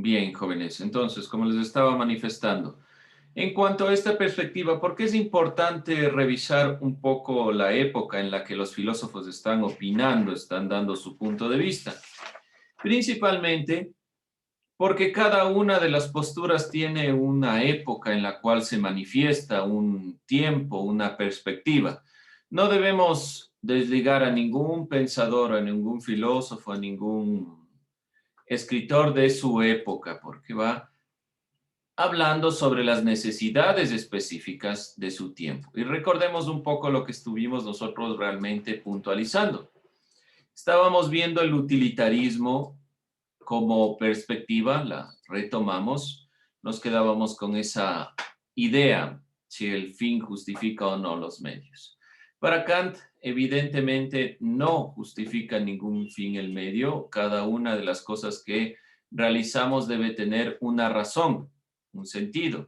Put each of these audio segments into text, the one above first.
Bien, jóvenes. Entonces, como les estaba manifestando, en cuanto a esta perspectiva, ¿por qué es importante revisar un poco la época en la que los filósofos están opinando, están dando su punto de vista? Principalmente porque cada una de las posturas tiene una época en la cual se manifiesta, un tiempo, una perspectiva. No debemos desligar a ningún pensador, a ningún filósofo, a ningún escritor de su época, porque va hablando sobre las necesidades específicas de su tiempo. Y recordemos un poco lo que estuvimos nosotros realmente puntualizando. Estábamos viendo el utilitarismo como perspectiva, la retomamos, nos quedábamos con esa idea, si el fin justifica o no los medios. Para Kant, evidentemente no justifica ningún fin el medio, cada una de las cosas que realizamos debe tener una razón, un sentido.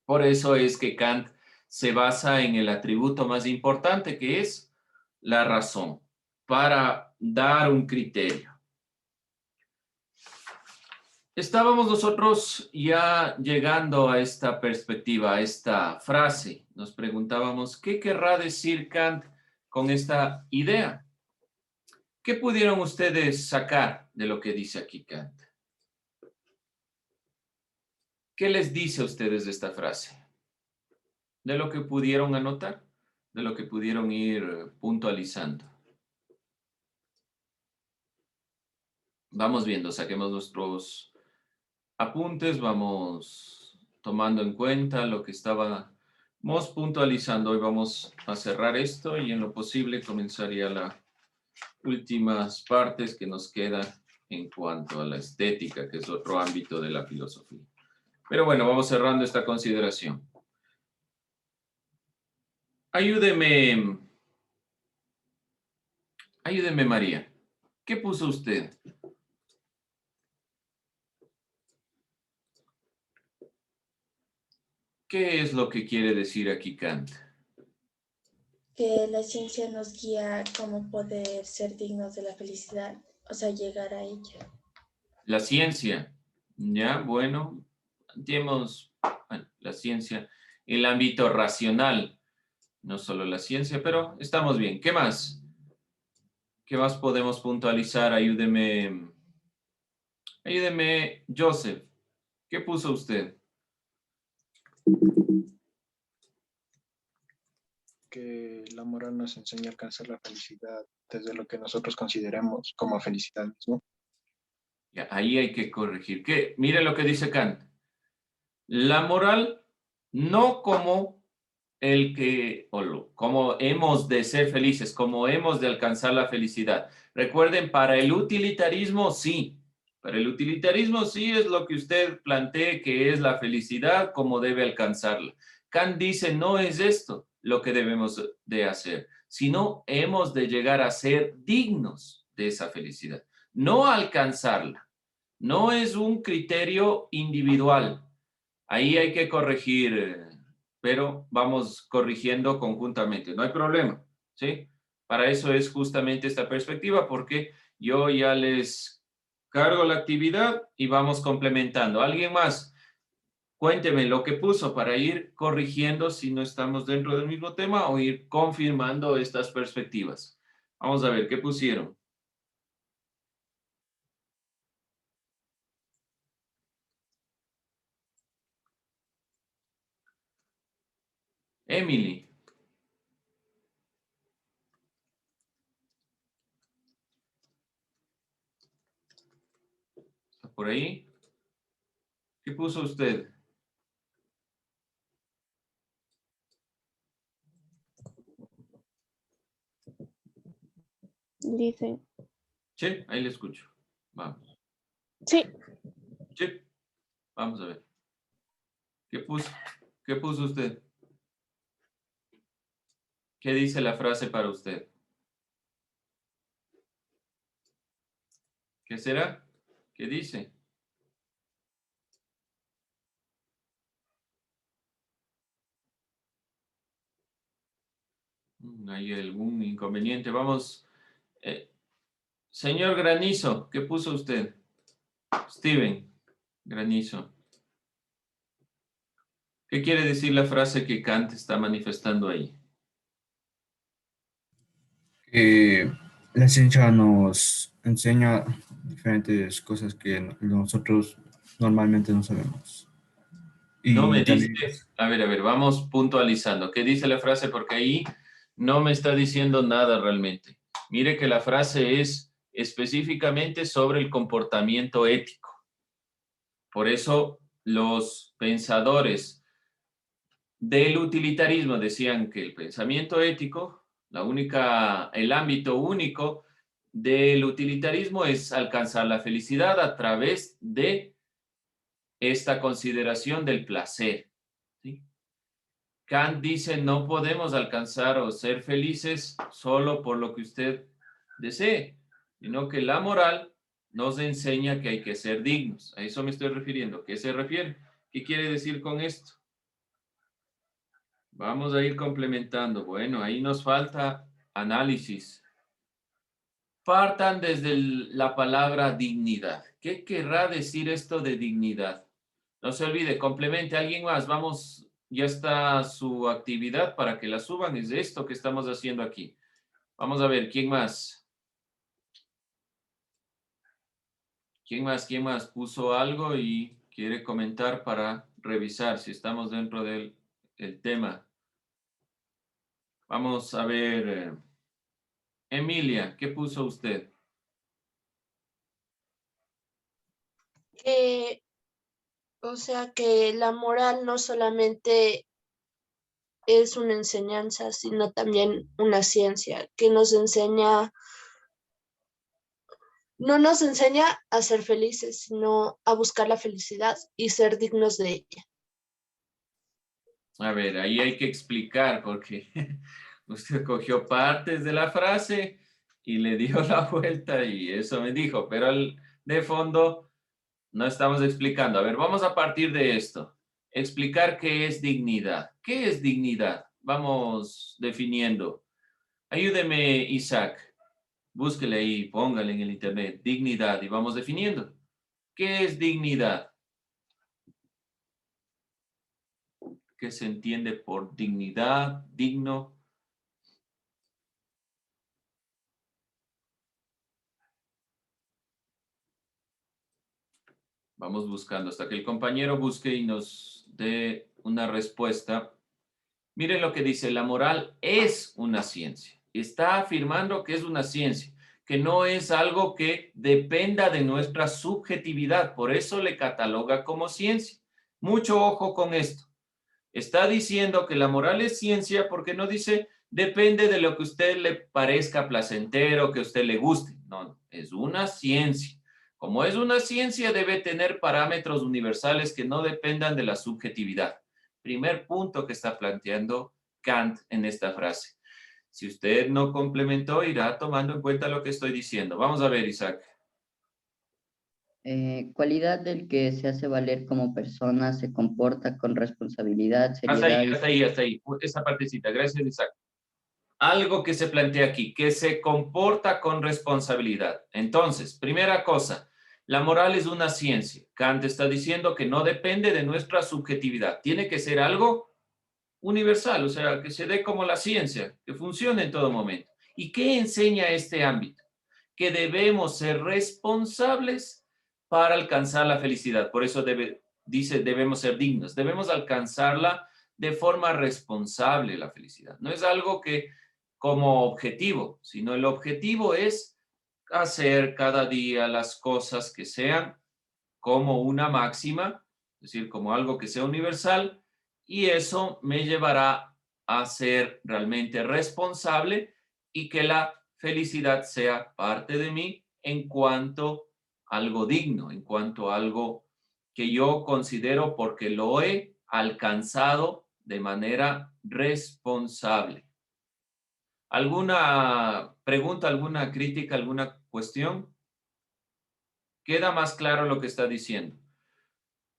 Por eso es que Kant se basa en el atributo más importante, que es la razón, para dar un criterio. Estábamos nosotros ya llegando a esta perspectiva, a esta frase. Nos preguntábamos, ¿qué querrá decir Kant con esta idea? ¿Qué pudieron ustedes sacar de lo que dice aquí Kant? ¿Qué les dice a ustedes de esta frase? De lo que pudieron anotar, de lo que pudieron ir puntualizando. Vamos viendo, saquemos nuestros apuntes, vamos tomando en cuenta lo que estábamos puntualizando. Hoy vamos a cerrar esto y en lo posible comenzaría las últimas partes que nos quedan en cuanto a la estética, que es otro ámbito de la filosofía. Pero bueno, vamos cerrando esta consideración. Ayúdeme, ayúdeme María. ¿Qué puso usted? ¿Qué es lo que quiere decir aquí Kant? Que la ciencia nos guía cómo poder ser dignos de la felicidad, o sea, llegar a ella. La ciencia. Ya, bueno, tenemos la ciencia, el ámbito racional, no solo la ciencia, pero estamos bien. ¿Qué más? ¿Qué más podemos puntualizar? Ayúdeme, ayúdeme, Joseph. ¿Qué puso usted? Que la moral nos enseña a alcanzar la felicidad desde lo que nosotros consideremos como felicidad mismo. Ya, ahí hay que corregir. ¿Qué? Mire lo que dice Kant. La moral no como el que, como hemos de ser felices, como hemos de alcanzar la felicidad. Recuerden, para el utilitarismo sí. Para el utilitarismo sí es lo que usted plantee que es la felicidad, como debe alcanzarla. Kant dice, no es esto lo que debemos de hacer, sino hemos de llegar a ser dignos de esa felicidad, no alcanzarla. No es un criterio individual. Ahí hay que corregir, pero vamos corrigiendo conjuntamente, no hay problema, ¿sí? Para eso es justamente esta perspectiva, porque yo ya les cargo la actividad y vamos complementando. ¿Alguien más? Cuénteme lo que puso para ir corrigiendo si no estamos dentro del mismo tema o ir confirmando estas perspectivas. Vamos a ver, ¿qué pusieron? Emily. ¿Está por ahí? ¿Qué puso usted? Dice. Sí, ahí le escucho. Vamos. Sí. Sí, vamos a ver. ¿Qué puso? ¿Qué puso usted? ¿Qué dice la frase para usted? ¿Qué será? ¿Qué dice? ¿Hay algún inconveniente? Vamos. Señor Granizo, ¿qué puso usted? Steven Granizo. ¿Qué quiere decir la frase que Kant está manifestando ahí? La ciencia nos enseña diferentes cosas que nosotros normalmente no sabemos. No Y me dice, también, a ver, vamos puntualizando. ¿Qué dice la frase? Porque ahí no me está diciendo nada realmente. Mire que la frase es específicamente sobre el comportamiento ético. Por eso los pensadores del utilitarismo decían que el pensamiento ético, el ámbito único del utilitarismo es alcanzar la felicidad a través de esta consideración del placer. ¿Sí? Kant dice, no podemos alcanzar o ser felices solo por lo que usted desee, sino que la moral nos enseña que hay que ser dignos. A eso me estoy refiriendo. ¿Qué se refiere? ¿Qué quiere decir con esto? Vamos a ir complementando. Bueno, ahí nos falta análisis. Partan desde la palabra dignidad. ¿Qué querrá decir esto de dignidad? No se olvide, complemente a alguien más. Vamos, ya está su actividad para que la suban. Es esto que estamos haciendo aquí. Vamos a ver, ¿quién más? ¿Quién más puso algo y quiere comentar para revisar si estamos dentro del el tema? Vamos a ver. Emilia, ¿qué puso usted? Eh, o sea que la moral no solamente es una enseñanza, sino también una ciencia que no nos enseña a ser felices, sino a buscar la felicidad y ser dignos de ella. A ver, ahí hay que explicar porque usted cogió partes de la frase y le dio la vuelta y eso me dijo, pero de fondo no estamos explicando. A ver, vamos a partir de esto. Explicar qué es dignidad. ¿Qué es dignidad? Vamos definiendo. Ayúdeme, Isaac. Búsquele ahí, póngale en el internet. Dignidad y vamos definiendo. ¿Qué es dignidad? ¿Qué se entiende por dignidad, digno? Vamos buscando hasta que el compañero busque y nos dé una respuesta. Miren lo que dice, la moral es una ciencia. Está afirmando que es una ciencia, que no es algo que dependa de nuestra subjetividad. Por eso le cataloga como ciencia. Mucho ojo con esto. Está diciendo que la moral es ciencia porque no dice depende de lo que a usted le parezca placentero, que a usted le guste. No, es una ciencia. Como es una ciencia, debe tener parámetros universales que no dependan de la subjetividad. Primer punto que está planteando Kant en esta frase. Si usted no complementó, irá tomando en cuenta lo que estoy diciendo. Vamos a ver, Isaac. Cualidad del que se hace valer como persona, se comporta con responsabilidad, seriedad y... Hasta ahí. Esa partecita. Gracias, Isaac. Algo que se plantea aquí, que se comporta con responsabilidad. Entonces, primera cosa, la moral es una ciencia. Kant está diciendo que no depende de nuestra subjetividad. Tiene que ser algo universal, o sea, que se dé como la ciencia, que funcione en todo momento. ¿Y qué enseña este ámbito? Que debemos ser responsables para alcanzar la felicidad. Por eso dice, debemos ser dignos. Debemos alcanzarla de forma responsable, la felicidad. No es algo que como objetivo, sino el objetivo es hacer cada día las cosas que sean como una máxima, es decir, como algo que sea universal, y eso me llevará a ser realmente responsable y que la felicidad sea parte de mí en cuanto a algo digno, en cuanto a algo que yo considero porque lo he alcanzado de manera responsable. ¿Alguna pregunta, alguna crítica, alguna cuestión? Queda más claro lo que está diciendo.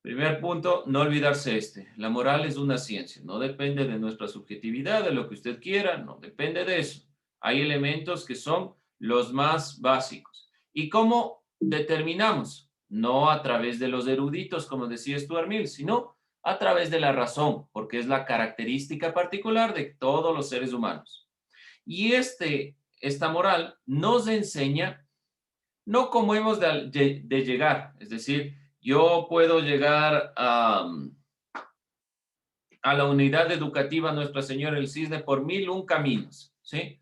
Primer punto, no olvidarse este. La moral es una ciencia, no depende de nuestra subjetividad, de lo que usted quiera, no depende de eso. Hay elementos que son los más básicos. ¿Y cómo determinamos? no a través de los eruditos, como decía Stuart Mill, sino a través de la razón, porque es la característica particular de todos los seres humanos. Y esta moral nos enseña no cómo hemos de llegar, es decir, yo puedo llegar a la unidad educativa Nuestra Señora del Cisne por 1001 caminos, ¿sí?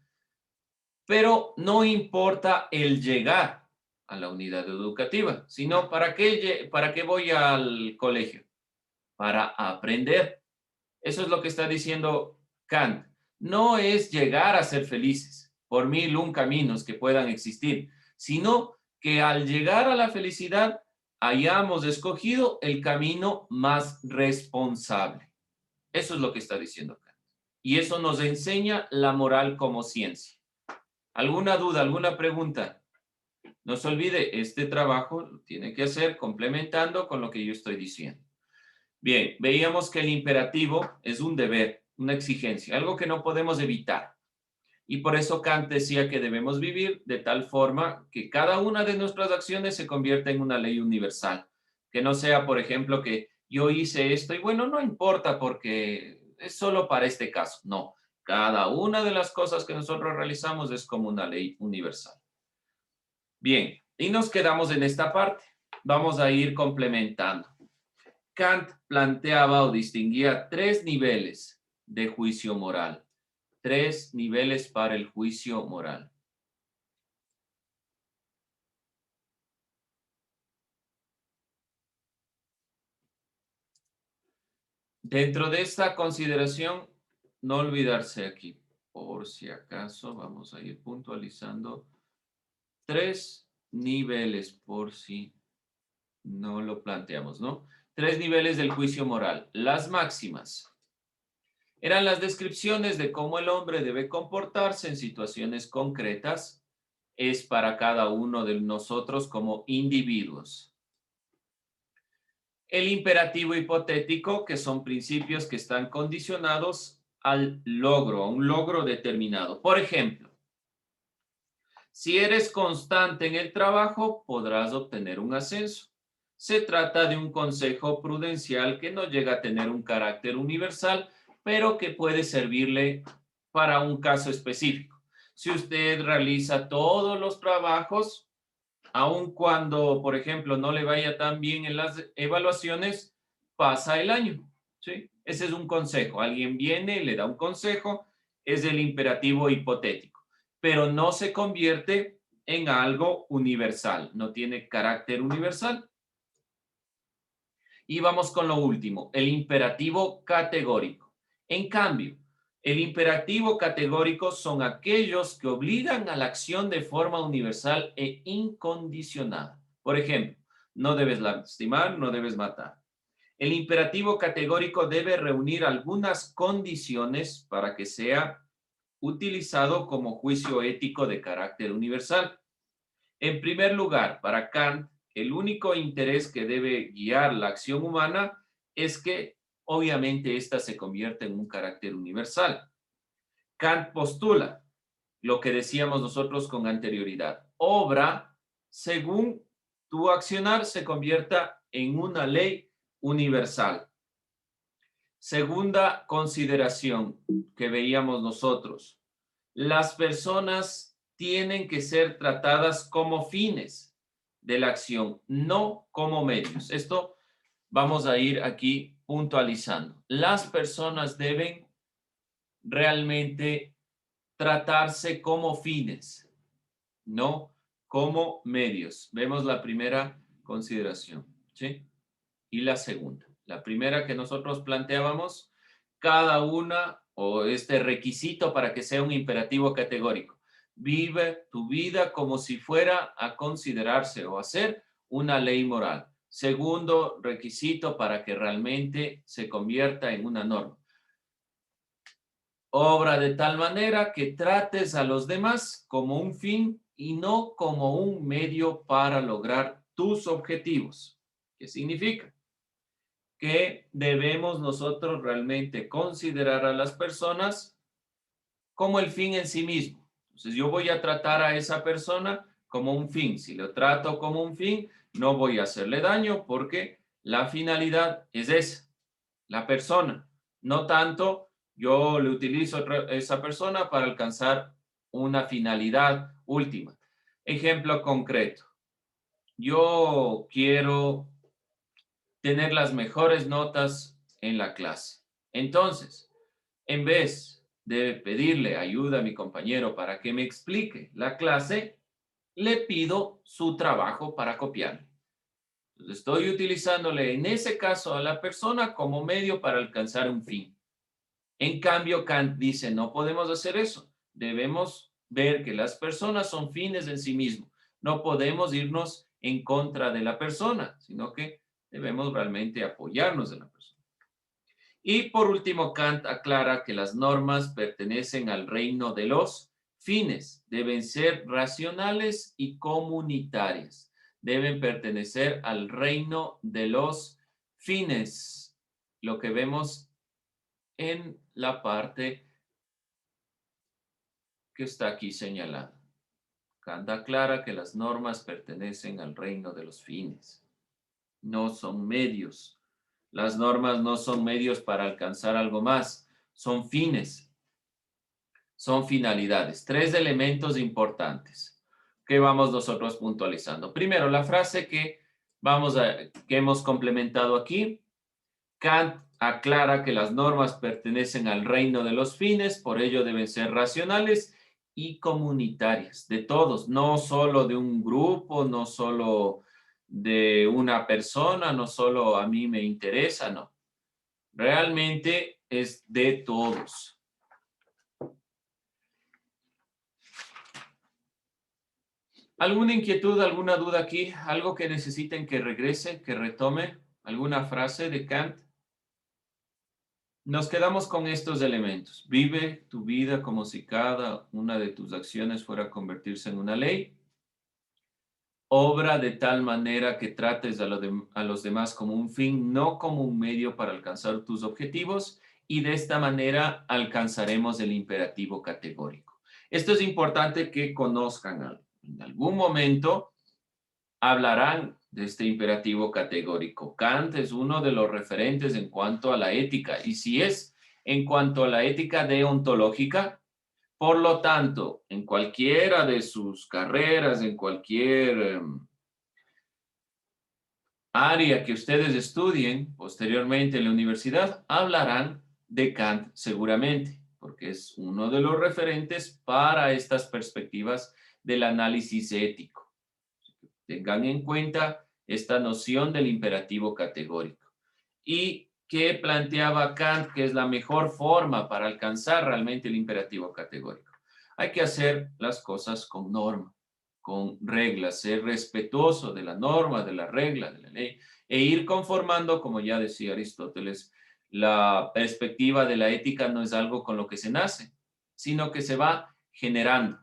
Pero no importa el llegar a la unidad educativa, sino ¿para qué voy al colegio? Para aprender. Eso es lo que está diciendo Kant. No es llegar a ser felices por 1001 caminos que puedan existir, sino que al llegar a la felicidad hayamos escogido el camino más responsable. Eso es lo que está diciendo Kant. Y eso nos enseña la moral como ciencia. ¿Alguna duda, alguna pregunta? No se olvide, este trabajo lo tiene que hacer complementando con lo que yo estoy diciendo. Bien, veíamos que el imperativo es un deber, una exigencia, algo que no podemos evitar. Y por eso Kant decía que debemos vivir de tal forma que cada una de nuestras acciones se convierta en una ley universal. Que no sea, por ejemplo, que yo hice esto y bueno, no importa porque es solo para este caso. No, cada una de las cosas que nosotros realizamos es como una ley universal. Bien, y nos quedamos en esta parte. Vamos a ir complementando. Kant planteaba o distinguía 3 niveles de juicio moral. 3 niveles para el juicio moral. Dentro de esta consideración, no olvidarse aquí, por si acaso, vamos a ir puntualizando 3 niveles, por si no lo planteamos, ¿no? 3 niveles del juicio moral. Las máximas eran las descripciones de cómo el hombre debe comportarse en situaciones concretas. Es para cada uno de nosotros como individuos. El imperativo hipotético, que son principios que están condicionados al logro, a un logro determinado. Por ejemplo, si eres constante en el trabajo, podrás obtener un ascenso. Se trata de un consejo prudencial que no llega a tener un carácter universal, pero que puede servirle para un caso específico. Si usted realiza todos los trabajos, aun cuando, por ejemplo, no le vaya tan bien en las evaluaciones, pasa el año, ¿sí? Ese es un consejo. Alguien viene, le da un consejo, es el imperativo hipotético, pero no se convierte en algo universal, no tiene carácter universal. Y vamos con lo último, el imperativo categórico. En cambio, el imperativo categórico son aquellos que obligan a la acción de forma universal e incondicionada. Por ejemplo, no debes lastimar, no debes matar. El imperativo categórico debe reunir algunas condiciones para que sea utilizado como juicio ético de carácter universal. En primer lugar, para Kant, el único interés que debe guiar la acción humana es que obviamente ésta se convierte en un carácter universal. Kant postula lo que decíamos nosotros con anterioridad. Obra según tu accionar se convierta en una ley universal. Segunda consideración que veíamos nosotros. Las personas tienen que ser tratadas como fines de la acción, no como medios. Esto vamos a ir aquí puntualizando. Las personas deben realmente tratarse como fines, no como medios. Vemos la primera consideración, ¿sí? Y la segunda. La primera que nosotros planteábamos, cada una o este requisito para que sea un imperativo categórico. Vive tu vida como si fuera a considerarse o a ser una ley moral. Segundo requisito para que realmente se convierta en una norma. Obra de tal manera que trates a los demás como un fin y no como un medio para lograr tus objetivos. ¿Qué significa? Que debemos nosotros realmente considerar a las personas como el fin en sí mismo. Entonces yo voy a tratar a esa persona como un fin. Si lo trato como un fin, no voy a hacerle daño porque la finalidad es esa, la persona. No tanto yo le utilizo a esa persona para alcanzar una finalidad última. Ejemplo concreto. Yo quiero tener las mejores notas en la clase. Entonces, en vez de pedirle ayuda a mi compañero para que me explique la clase, le pido su trabajo para copiarlo. Estoy utilizándole en ese caso a la persona como medio para alcanzar un fin. En cambio, Kant dice, no podemos hacer eso. Debemos ver que las personas son fines en sí mismos. No podemos irnos en contra de la persona, sino que debemos realmente apoyarnos en la persona. Y por último, Kant aclara que las normas pertenecen al reino de los fines. Deben ser racionales y comunitarias. Deben pertenecer al reino de los fines. Lo que vemos en la parte que está aquí señalada. Kant aclara que las normas pertenecen al reino de los fines. No son medios. Las normas no son medios para alcanzar algo más. Son fines. Son finalidades. 3 elementos importantes que vamos nosotros puntualizando. Primero, la frase que hemos complementado aquí. Kant aclara que las normas pertenecen al reino de los fines, por ello deben ser racionales y comunitarias, de todos, no solo de un grupo, no solo de una persona, no solo a mí me interesa, no. Realmente es de todos. ¿Alguna inquietud, alguna duda aquí? ¿Algo que necesiten que regrese, que retome? ¿Alguna frase de Kant? Nos quedamos con estos elementos. Vive tu vida como si cada una de tus acciones fuera a convertirse en una ley. Obra de tal manera que trates a los demás como un fin, no como un medio para alcanzar tus objetivos, y de esta manera alcanzaremos el imperativo categórico. Esto es importante que conozcan algo. En algún momento hablarán de este imperativo categórico. Kant es uno de los referentes en cuanto a la ética, y si es en cuanto a la ética deontológica, por lo tanto, en cualquiera de sus carreras, en cualquier área que ustedes estudien posteriormente en la universidad, hablarán de Kant seguramente, porque es uno de los referentes para estas perspectivas del análisis ético. Tengan en cuenta esta noción del imperativo categórico. Y que planteaba Kant que es la mejor forma para alcanzar realmente el imperativo categórico. Hay que hacer las cosas con norma, con reglas, ser respetuoso de la norma, de la regla, de la ley, e ir conformando, como ya decía Aristóteles, la perspectiva de la ética no es algo con lo que se nace, sino que se va generando.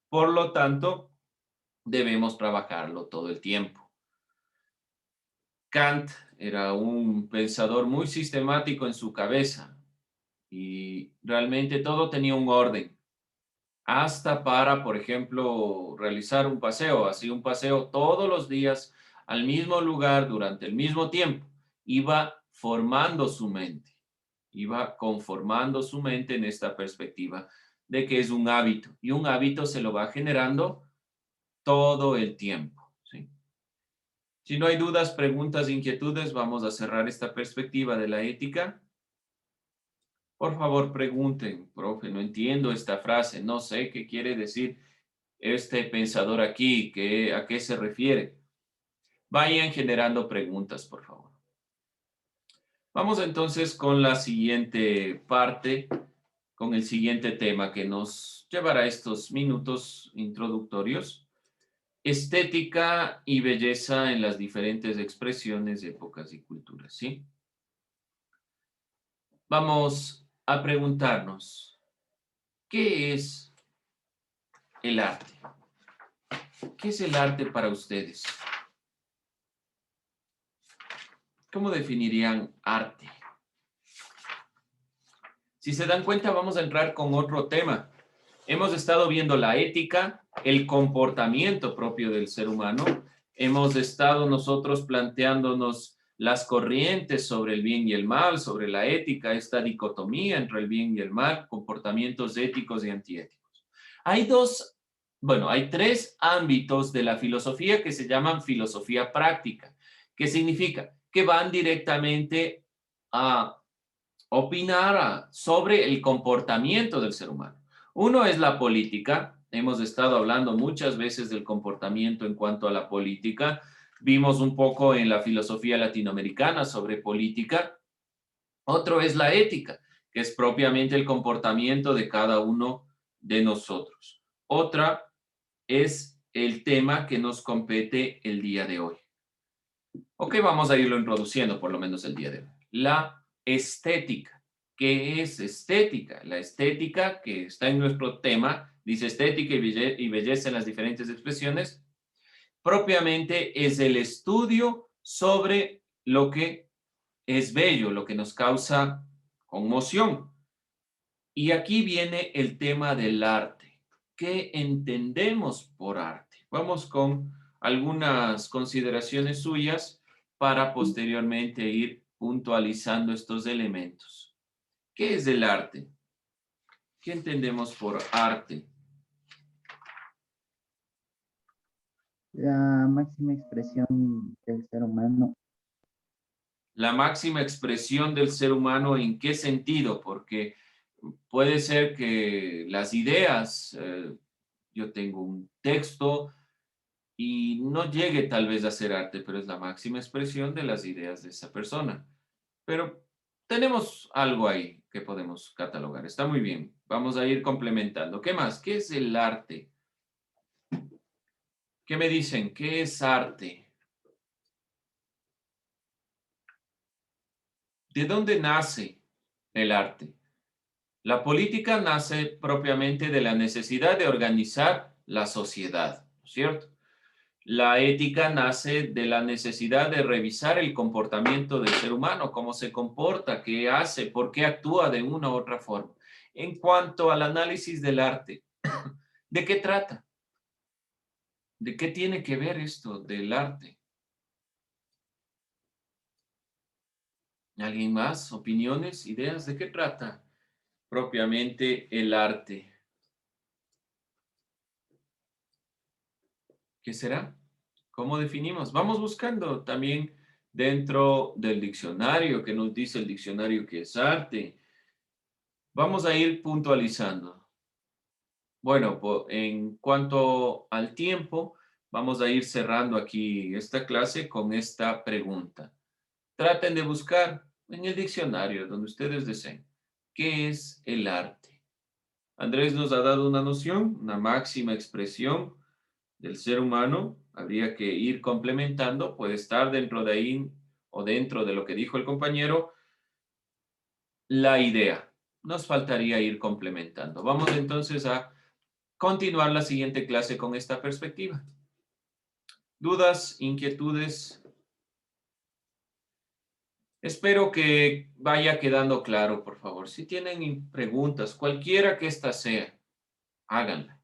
Por lo tanto, debemos trabajarlo todo el tiempo. Kant era un pensador muy sistemático en su cabeza y realmente todo tenía un orden. Hasta para, por ejemplo, realizar un paseo, así un paseo todos los días al mismo lugar durante el mismo tiempo. Iba formando su mente, iba conformando su mente en esta perspectiva de que es un hábito y un hábito se lo va generando todo el tiempo, ¿sí? Si no hay dudas, preguntas, inquietudes, vamos a cerrar esta perspectiva de la ética. Por favor, pregunten, profe, no entiendo esta frase, no sé qué quiere decir este pensador aquí, ¿a qué se refiere? Vayan generando preguntas, por favor. Vamos entonces con la siguiente parte, con el siguiente tema que nos llevará estos minutos introductorios. Estética y belleza en las diferentes expresiones, épocas y culturas, ¿sí? Vamos a preguntarnos, ¿qué es el arte? ¿Qué es el arte para ustedes? ¿Cómo definirían arte? Si se dan cuenta, vamos a entrar con otro tema. Hemos estado viendo la ética, el comportamiento propio del ser humano, hemos estado nosotros planteándonos las corrientes sobre el bien y el mal, sobre la ética, esta dicotomía entre el bien y el mal, comportamientos éticos y antiéticos. Hay hay tres ámbitos de la filosofía que se llaman filosofía práctica, que significa que van directamente a opinar sobre el comportamiento del ser humano. Uno es la política. Hemos estado hablando muchas veces del comportamiento en cuanto a la política. Vimos un poco en la filosofía latinoamericana sobre política. Otro es la ética, que es propiamente el comportamiento de cada uno de nosotros. Otra es el tema que nos compete el día de hoy. Ok, vamos a irlo introduciendo por lo menos el día de hoy. La estética. ¿Qué es estética? La estética, que está en nuestro tema, dice estética y belleza en las diferentes expresiones, propiamente es el estudio sobre lo que es bello, lo que nos causa conmoción. Y aquí viene el tema del arte. ¿Qué entendemos por arte? Vamos con algunas consideraciones suyas para posteriormente ir puntualizando estos elementos. ¿Qué es el arte? ¿Qué entendemos por arte? La máxima expresión del ser humano. La máxima expresión del ser humano, ¿en qué sentido? Porque puede ser que las ideas, yo tengo un texto y no llegue tal vez a ser arte, pero es la máxima expresión de las ideas de esa persona. Pero tenemos algo ahí que podemos catalogar. Está muy bien. Vamos a ir complementando. ¿Qué más? ¿Qué es el arte? ¿Qué me dicen? ¿Qué es arte? ¿De dónde nace el arte? La política nace propiamente de la necesidad de organizar la sociedad, ¿cierto? La ética nace de la necesidad de revisar el comportamiento del ser humano, cómo se comporta, qué hace, por qué actúa de una u otra forma. En cuanto al análisis del arte, ¿de qué trata? ¿De qué tiene que ver esto del arte? ¿Alguien más? ¿Opiniones? ¿Ideas? ¿De qué trata propiamente el arte? ¿Qué será? ¿Cómo definimos? Vamos buscando también dentro del diccionario, que nos dice el diccionario que es arte. Vamos a ir puntualizando. Bueno, en cuanto al tiempo, vamos a ir cerrando aquí esta clase con esta pregunta. Traten de buscar en el diccionario, donde ustedes deseen, ¿qué es el arte? Andrés nos ha dado una noción, una máxima expresión del ser humano. Habría que ir complementando, puede estar dentro de ahí o dentro de lo que dijo el compañero, la idea. Nos faltaría ir complementando. Vamos entonces a continuar la siguiente clase con esta perspectiva. ¿Dudas, inquietudes? Espero que vaya quedando claro, por favor. Si tienen preguntas, cualquiera que ésta sea, háganla.